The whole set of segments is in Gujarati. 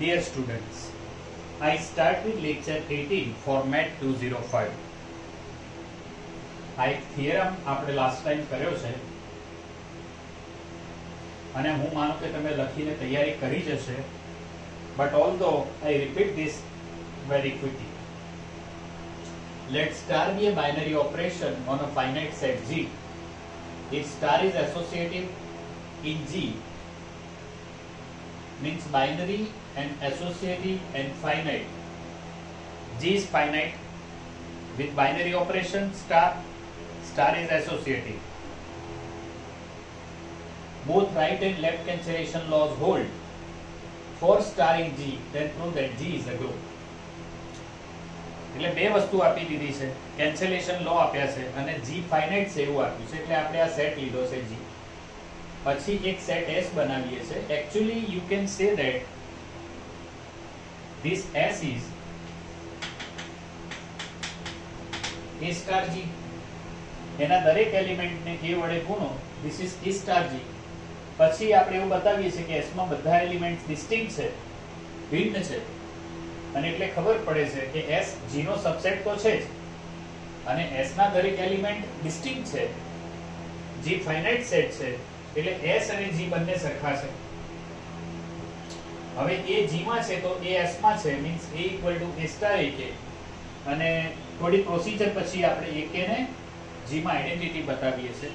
Dear students, I start with lecture 18 format 205. આ એક થિયરમ આપણે લાસ્ટ ટાઈમ કર્યો છે અને હું માનું કે તમે લખીને તૈયારી કરી જશે, but although I repeat this very quickly. Let star be a binary operation on a finite set G. If star is associative in G, means binary and associative and finite. G is finite with binary operation star is associative. Both right and left cancellation laws hold. For star in G, then prove that G is a group. એટલે બે વસ્તુ આપી દીધી છે, કેન્સલેશન લો આપ્યા છે અને G ફાઇનાઇટ છે એવું આપ્યું છે, એટલે આપણે આ સેટ લીધો છે G. પછી એક સેટ S બનાવીએ છે. Actually you can say that this S is A star G. એના દરેક એલિમેન્ટને A વડે ગુણો, this is A star G. પછી આપણે એવું બતાવીએ છીએ કે S માં બધા એલિમેન્ટ્સ ડિસ્ટિંક્ટ છે, ભિન્ન છે, અને એટલે ખબર પડે છે કે S G નો સબસેટ તો છે જ અને S ના દરેક એલિમેન્ટ ડિસ્ટિંક્ટ છે, G ફાઇનાઇટ સેટ છે, એટલે S અને G બંને સરખા છે. હવે A G માં છે તો A S માં છે, means A = A star AK, અને થોડી પ્રોસિજર પછી આપણે AK ને G માં આઈડેન્ટિટી બતાવીએ છે.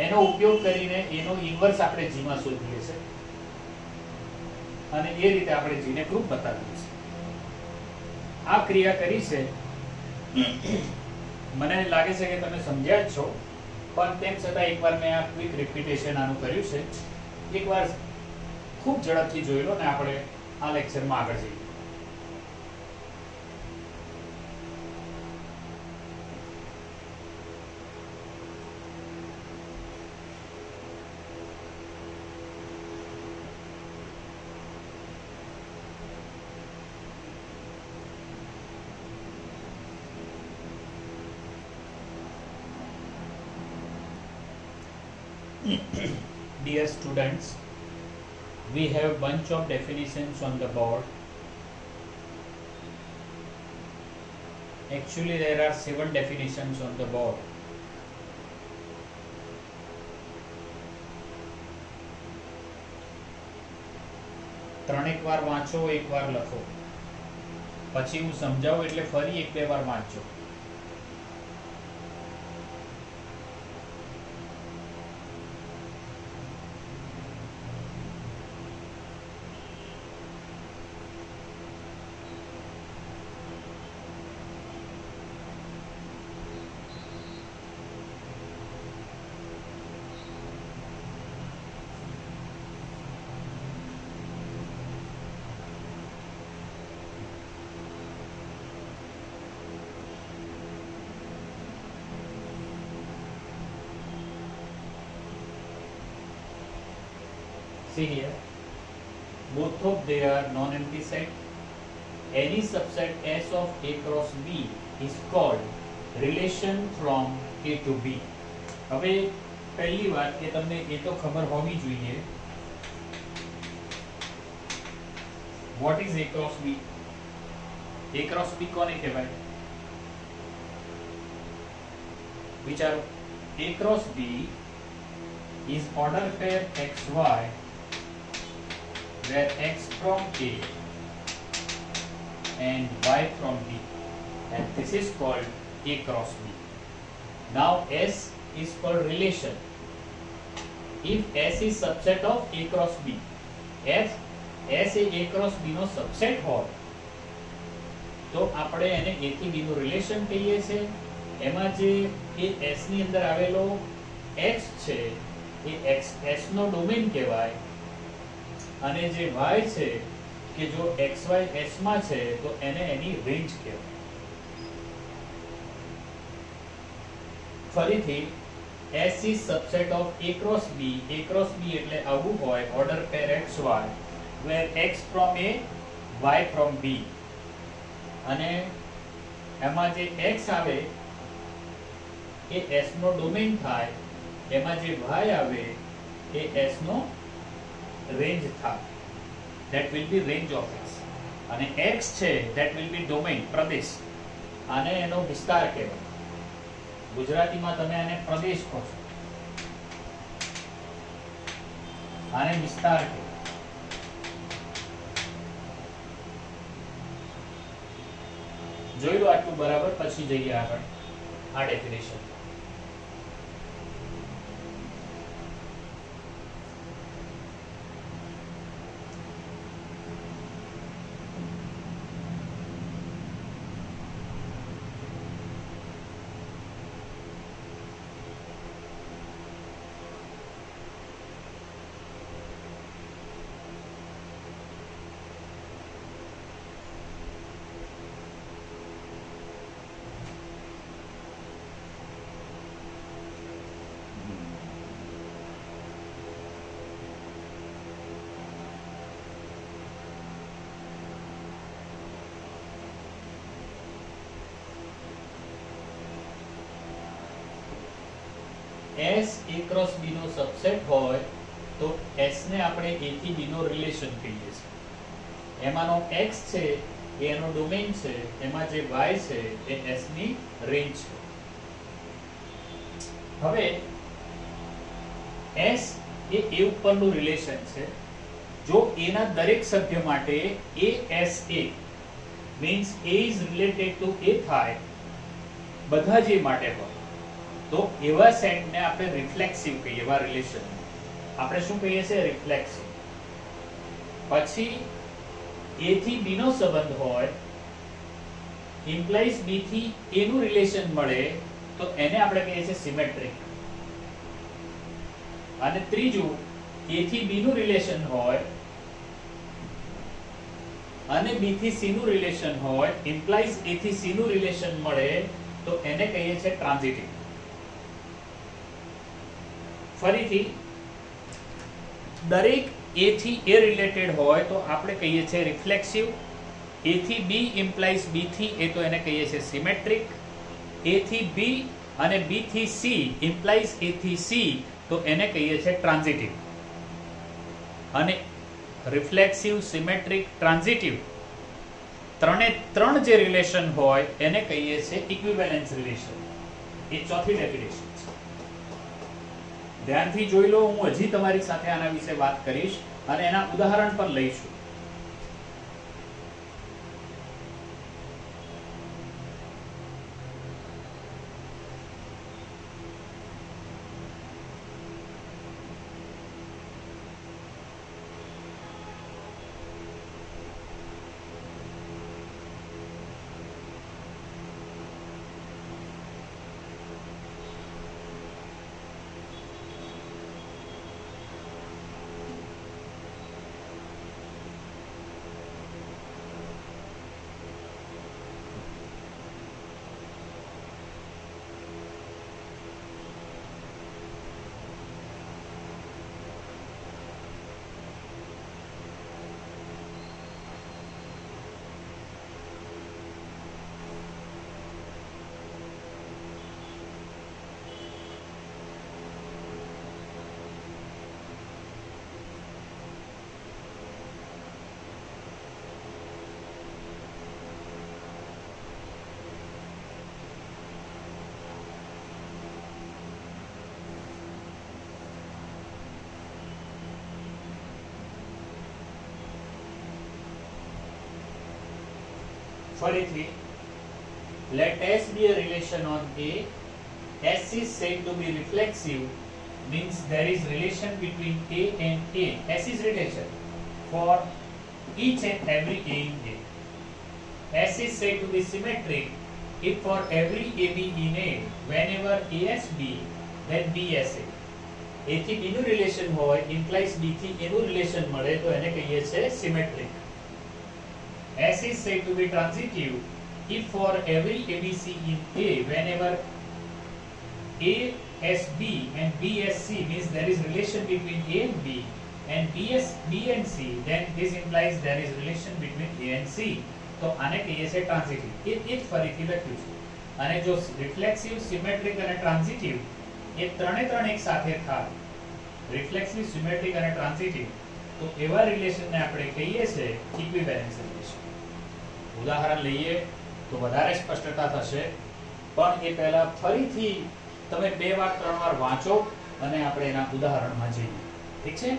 એનો ઉપયોગ કરીને એનો ઇન્વર્સ આપણે G માં શોધીએ છે અને એ રીતે આપણે G ને ગ્રુપ બતાવીએ છે. આ ક્રિયા કરી છે, મને લાગે છે કે તમે સમજ્યા જ છો, પણ તેમ છતાં એકવાર મેં આ ક્વિક રિપીટેશન આનું કર્યું છે. એકવાર ખૂબ ઝડપથી જોઈ લો ને આપણે આ લેક્ચરમાં આગળ જઈએ. Dear students, we have bunch of definitions on the board. Actually there are 7 definitions on the board. ત્રણેક વાર વાંચો, એક વાર લખો, પછી હું સમજાવું એટલે ફરી એક બે વાર વાંચો. See here, both of they are non-empty set. Any subset S of A cross B is called relation from A to B. હવે પહેલી વાત કે તમને એ તો ખબર હોવી જોઈએ, what is A cross B? A cross B કોને કહેવાય? વિચારો. A cross B is order pair XY where X from A and Y from B, and this is called A cross B. Now S is called relation. If S is subset of A cross B, S એ A cross B નો સબસેટ હોય તો આપણે એને A થી B નું રિલેશન કહીએ છે. એમાં જે એ S ની અંદર આવેલો X છે એ S નો ડોમેન કહેવાય, અને જે Y છે કે જો XY S માં છે તો એને એની રેન્જ કહેવાય. ફરીથી S is subset of A cross B. A cross B એટલે આવું હોય, order pair XY where X from A, Y from B, અને એમાં જે X આવે એ S નો ડોમેન થાય, એમાં જે Y આવે એ S નો રેન્જ થાય. that will be range of x, અને x છે that will be domain, પ્રદેશ, આને એનો વિસ્તાર કહેવાય. ગુજરાતીમાં તમે આને પ્રદેશ કહો છો, આને વિસ્તાર કહેવાય. જોઈ લો આટલું બરાબર, પછી જઈએ આગળ આ definition. S A cross B નો સબસેટ હોય તો S ને આપણે A થી B નો રિલેશન કહીએ છીએ. એમાંનો X છે એ એનો ડોમેઇન છે, એમાં જે Y છે એ S ની રેન્જ છે. હવે S એ A ઉપરનું રિલેશન છે. જો A ના દરેક સભ્ય માટે ASA means A is related to A થાય, બધા જ A માટે હોય, તો એવા સેટને આપણે રિફ્લેક્સિવ કહીએ. એવા રિલેશન આપણે શું કહીએ છીએ? રિફ્લેક્સિવ. પછી A થી B નો સંબંધ હોય, ઇમ્પ્લાઇઝ B થી A નું રિલેશન મળે, તો એને આપણે કહીએ છીએ સિમેટ્રિક. અને ત્રીજું A થી B નું રિલેશન હોય અને B થી C નું રિલેશન હોય, ઇમ્પ્લાઇઝ A થી C નું રિલેશન મળે, તો એને કહીએ છીએ ટ્રાન્ઝિટિવ. ફરીથી દરેક A થી A રિલેટેડ હોય તો આપણે કહીએ છીએ રિફ્લેક્સિવ. A થી B ઇમ્પ્લાઇઝ B થી A, તો એને કહીએ છીએ સિમેટ્રિક. A થી B અને B થી C ઇમ્પ્લાઇઝ A થી C, તો એને કહીએ છીએ ટ્રાન્ઝિટિવ. અને રિફ્લેક્સિવ, સિમેટ્રિક, ટ્રાન્ઝિટિવ ત્રણે ત્રણ જે રિલેશન હોય એને કહીએ છીએ ઇક્વિવેલન્સ રિલેશન. એ ચોથી ડેફિનેશન છે. ધ્યાનથી જોઈ લો, હું હજી તમારી સાથે આના વિશે વાત કરીશ અને એના ઉદાહરણ પર લઈશું. ફરીથી, let S be a relation on A. S is said to be reflexive, means there is relation between A and A. S is relation for each and every A in A. S is said to be symmetric if for every AB in A, whenever AS B, then BSA. A થી B નું રિલેશન હોય, implies B થી A નું રિલેશન મળે, તો એને કહીએ છે symmetric. S is said to be transitive if for every ABC in A, whenever ASB and BSC means there is relation between A and B, and B and C, then this implies there is relation between A and C. તો આને કહીએ છે ટ્રાન્ઝિટિવ. એ જ ફરીથી લખ્યું છે. અને જો રિફ્લેક્સિવ, સિમેટ્રિક અને ટ્રાન્ઝિટિવ એ ત્રણે ત્રણ એક સાથે થાય, રિફ્લેક્સિવ, સિમેટ્રિક અને ટ્રાન્ઝિટિવ, તો એવા રિલેશનને આપણે કહીએ છે ઇક્વિવેલેન્સ રિલેશન. ઉદાહરણ લઈએ તો વધારે સ્પષ્ટતા થશે, પણ એ પહેલા ફરીથી તમે 2 વાર 3 વાર વાંચો અને આપણે એના ઉદાહરણમાં જઈએ. ઠીક છે?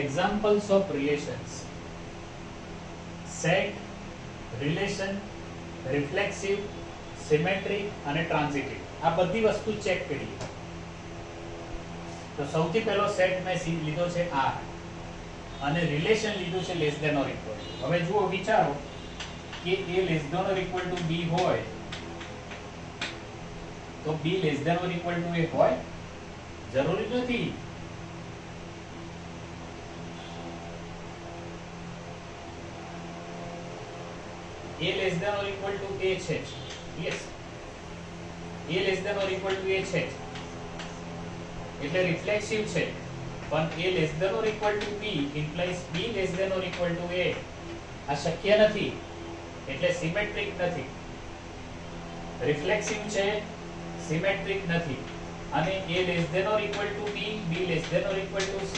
Examples of relations: set, relation, reflexive, symmetric અને transitive. આ બધી વસ્તુ ચેક કરીએ. તો સૌથી પહેલો સેટ મેં લીધો છે R અને રિલેશન લીધું છે less than or equal to. હવે જુઓ, વિચારો કે A less than or equal to B હોય તો B less than or equal to A હોય? જરૂરી નથી. A less than or equal to A છે. Yes, A less than or equal to A છે એટલે રિફ્લેક્સિવ છે. પણ A less than or equal to B implies B less than or equal to A. આ શક્ય નથી એટલે સિમેટ્રિક નથી. રિફ્લેક્સિવ છે, સિમેટ્રિક નથી. અને A less than or equal to B, B less than or equal to C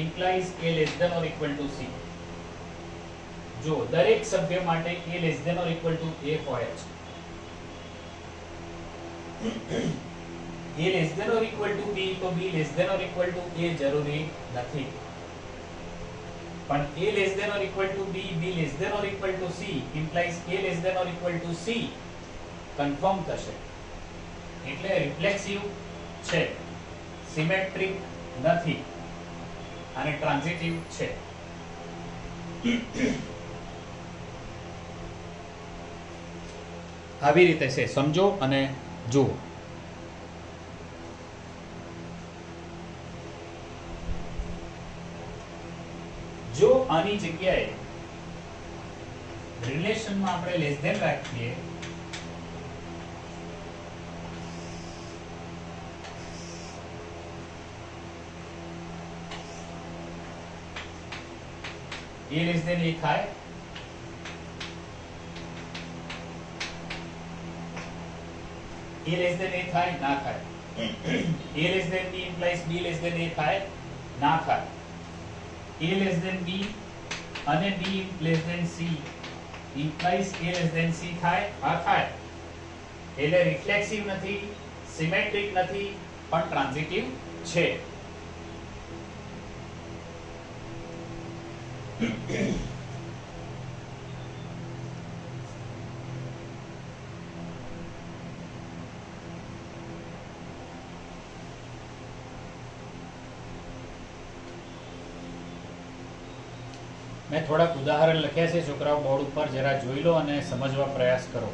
implies A less than or equal to C. જો દરેક સભ્ય માટે A less than or equal to A હોય છે. A less than or equal to B તો B less than or equal to A જરૂરી નથી. પણ A less than or equal to B, B less than or equal to C implies A less than or equal to C confirm થશે. એટલે રિફ્લેક્સિવ છે, સિમેટ્રિક નથી અને ટ્રાન્ઝિટિવ છે. આવી રીતે છે, સમજો અને જુઓ. જો આની જગ્યાએ રિલેશનમાં આપણે લેસ ધેન રાખીએ A લેસ ધેન A થાય, A less than A થાય? ના થાય. A less than B implies B less than A થાય? ના થાય. A less than B અને B less than C implies A less than C થાય? હા થાય. એટલે રિફ્લેક્સિવ નથી, સિમેટ્રિક નથી, પણ ટ્રાન્ઝિટિવ છે. મેં થોડાક ઉદાહરણ લખ્યા છે છોકરાઓ બોર્ડ ઉપર, જરા જોઈ લો અને સમજવા પ્રયાસ કરો.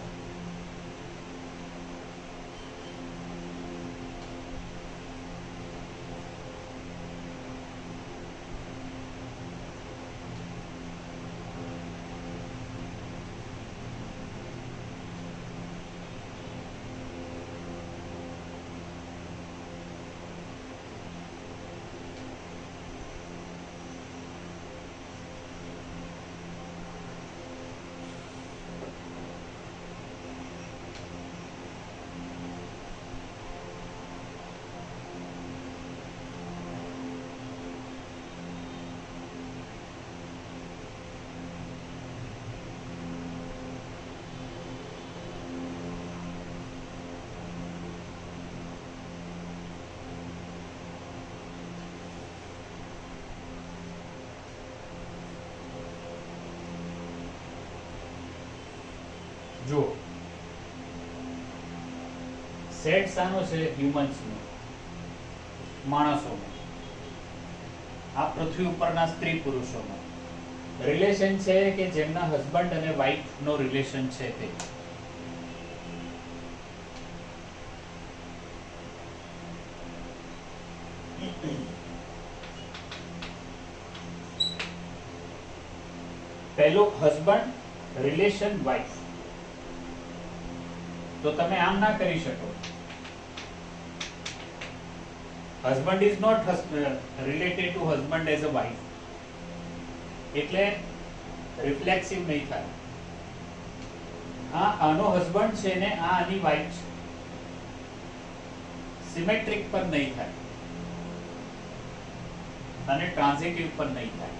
જો સેટ સાનો છે? હ્યુમન્સ નો, માણસોનો. આ પૃથ્વી ઉપરના સ્ત્રી પુરુષોનો રિલેશન છે કે જેમના હસબન્ડ અને વાઇફ નો રિલેશન છે તે. પહેલો હસબન્ડ રિલેશન વાઇફ, તો તમે આમ ના કરી શકો. Husband is not related to husband as a wife, એટલે રિફ્લેક્સિવ નહીં થાય. આ આનો હસબન્ડ છે ને આ આની વાઇફ છે, સિમેટ્રિક પર નહીં થાય અને ટ્રાન્ઝિટિવ પર નહીં થાય.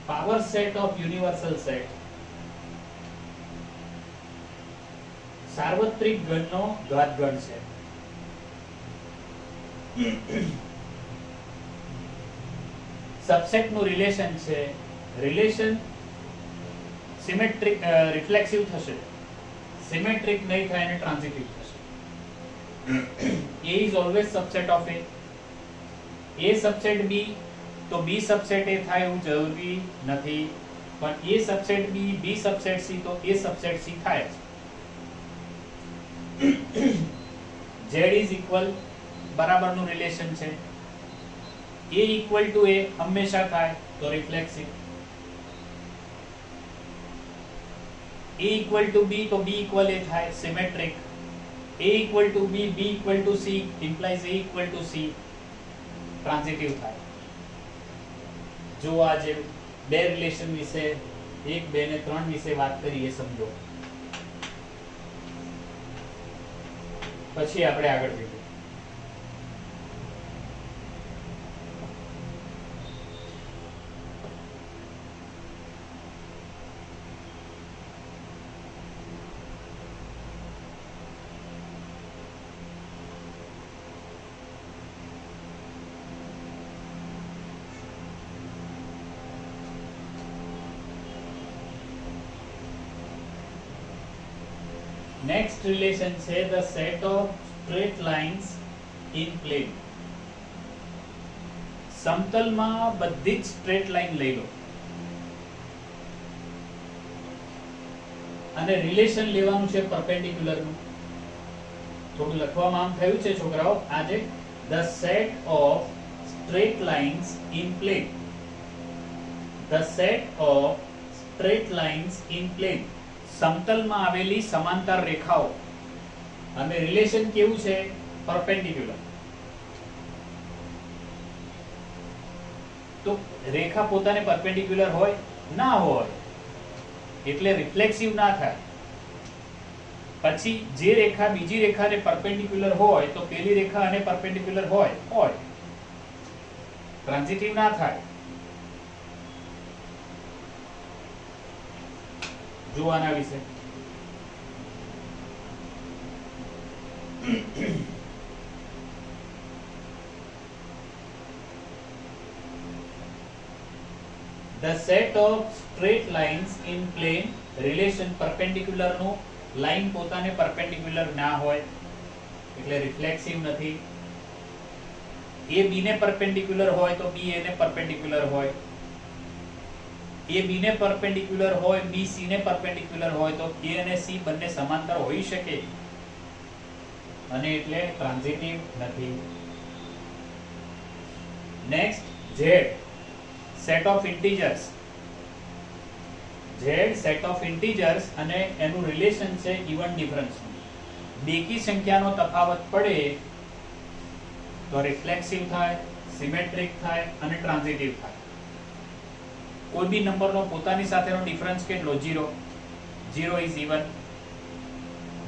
Power set of universal set સાર્વત્રિક ગણનો ઘાત ગણ છે. સબસેટ નું રિલેશન છે, રિલેશન સિમેટ્રિક રિફ્લેક્સિવ થશે, સિમેટ્રિક નહીં થાય અને ટ્રાન્ઝિટિવ થશે. A is always subset of A. A subset B, તો B subset A થાય એવું જરૂરી નથી, પણ A subset B, B subset C, તો A subset C થાય છે. Z is equal બરાબરનું રિલેશન છે. A equal to A હંમેશા થાય તો રિફ્લેક્સિવ. A equal to B, તો B equal A થાય symmetric. A equal to B, B equal to C implies A equal to C transitive થાય. જો આજે બે રિલેશન વિશે 1, 2 ને 3 વિશે વાત કરી એ સમજો, પછી આપણે આગળ જઈએ. નેક્સ્ટ રિલેશન છે the set of straight lines in plane. સમતલમાં બધી જ સ્ટ્રેટ લાઈન લઈ લો અને રિલેશન લેવાનું છે પરપેન્ડિક્યુલર નું. થોડું લખવામાં આમ થયું છે છોકરાઓ, આજે the set of straight lines in plane. The set of straight lines in plane. સમતલમાં આવેલી સમાંતર રેખાઓ અને રિલેશન કેવું છે? પરપેન્ડિક્યુલર. તો રેખા પોતાને પરપેન્ડિક્યુલર હોય ના હોય એટલે રિફ્લેક્સિવ ના થાય. પછી જે રેખા બીજી રેખાને પરપેન્ડિક્યુલર હોય તો પેલી રેખા અને પરપેન્ડિક્યુલર હોય ટ્રાન્ઝિટિવ ના થાય. જો આના વિશે the set of straight lines in plane relation perpendicular નું લાઈન પોતાને પરપેન્ડિક્યુલર ના હોય એટલે રિફ્લેક્સિવ નથી. એ બી ને પરપેન્ડિક્યુલર હોય તો બી એ ને પરપેન્ડિક્યુલર હોય, એ બી ને પરપેન્ડિક્યુલર હોય, બી સી ને પરપેન્ડિક્યુલર હોય તો એ અને સી બંને સમાંતર હોઈ શકે અને એટલે ટ્રાન્ઝિટિવ નથી. Next Z set of integers. Z set of integers અને એનું રિલેશન છે ઇવન ડિફરન્સ નું. બેકી સંખ્યાનો તફાવત પડે તો રિફ્લેક્સિવ થાય, સિમેટ્રિક થાય અને ટ્રાન્ઝિટિવ થાય. કોઈ બી નંબરનો પોતાની સાથેનો ડિફરન્સ કેટલો? 0. 0 ઇઝ ઇવન.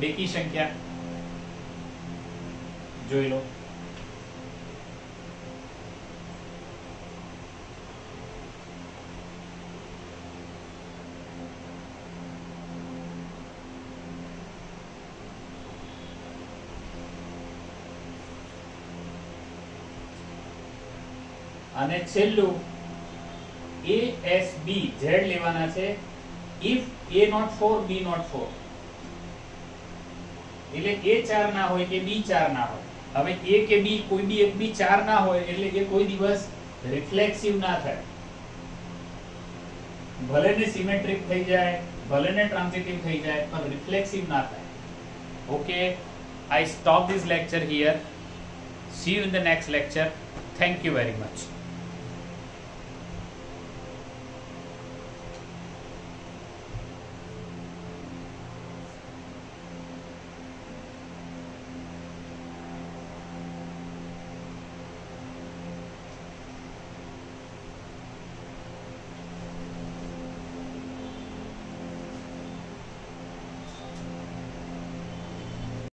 બેકી સંખ્યા જોઈ લો. અને છેલ્લું ASB Z લેવાના છે. if A not 4 B not 4 એટલે A 4 ના હોય કે B 4 ના હોય. હવે A કે B કોઈ બી એક બી 4 ના હોય એટલે એ કોઈ દિવસ રિફ્લેક્સિવ ના થાય. ભલે ને સિમેટ્રિક થઈ જાય, ભલે ને ટ્રાન્ઝિટિવ થઈ જાય, પણ રિફ્લેક્સિવ ના થાય. Okay, I stop this lecture here. See you in the next lecture. Thank you very much.